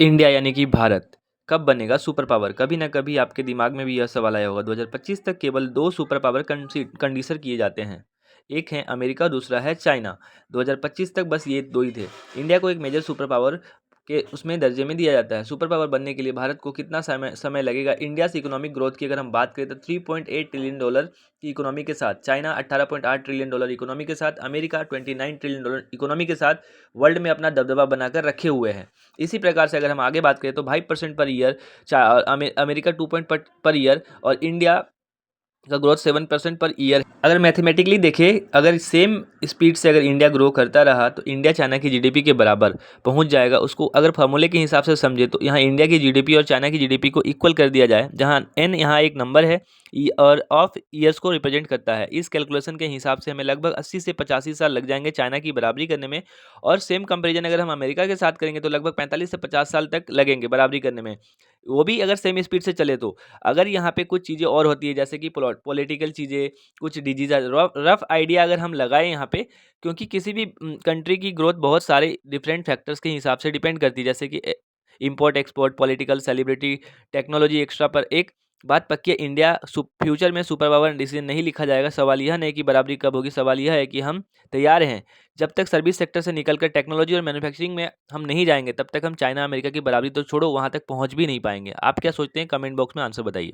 India यानी कि भारत कब बनेगा सुपर पावर? कभी ना कभी आपके दिमाग में भी यह सवाल आया होगा। 2025 तक केवल दो सुपर पावर कंडीशन किए जाते हैं। एक है अमेरिका, दूसरा है चाइना। 2025 तक बस ये दो ही थे। इंडिया को एक मेजर सुपर पावर के उसमें दर्जे में दिया जाता है। सुपर पावर बनने के लिए भारत को कितना समय लगेगा? इंडिया से इकोनॉमिक ग्रोथ की अगर हम बात करें तो $3.8 ट्रिलियन की इकोनॉमी के साथ, चाइना $18.8 ट्रिलियन इकोनॉमी के साथ, अमेरिका $29 ट्रिलियन इकोनॉमी के साथ वर्ल्ड में अपना दबदबा बनाकर रखे हुए हैं। इसी प्रकार से अगर हम आगे बात करें तो 5% per year, America 2 per year और इंडिया का ग्रोथ 7% पर ईयर। अगर मैथमेटिकली देखें, अगर सेम स्पीड से अगर इंडिया ग्रो करता रहा तो इंडिया चाइना की जीडीपी के बराबर पहुंच जाएगा। उसको अगर फार्मूले के हिसाब से समझे तो यहाँ इंडिया की जीडीपी और चाइना की जीडीपी को इक्वल कर दिया जाए, जहाँ एन यहाँ एक नंबर है और ऑफ ईयर्स को रिप्रेजेंट करता है। इस कैलकुलेशन के हिसाब से हमें लगभग 80 से 85 साल लग जाएंगे चाइना की बराबरी करने में। और सेम कंपेरिजन अगर हम अमेरिका के साथ करेंगे तो लगभग 45 से 50 साल तक लगेंगे बराबरी करने में, वो भी अगर सेम स्पीड से चले तो। अगर यहाँ पे कुछ चीज़ें और होती है जैसे कि पॉलिटिकल चीज़ें, कुछ डिजीज, रफ आइडिया अगर हम लगाएं यहाँ पे, क्योंकि किसी भी कंट्री की ग्रोथ बहुत सारे डिफरेंट फैक्टर्स के हिसाब से डिपेंड करती है, जैसे कि import export, political, celebrity, technology extra. पर एक बात पक्की है, इंडिया फ्यूचर में सुपर पावर डिसीजन नहीं लिखा जाएगा। सवाल यह नहीं कि बराबरी कब होगी, सवाल यह है कि हम तैयार हैं। जब तक सर्विस सेक्टर से निकलकर टेक्नोलॉजी और मैन्युफैक्चरिंग में हम नहीं जाएंगे तब तक हम चाइना अमेरिका की बराबरी तो छोड़ो, वहां तक पहुंच भी नहीं पाएंगे। आप क्या सोचते हैं? कमेंट बॉक्स में आंसर बताइए।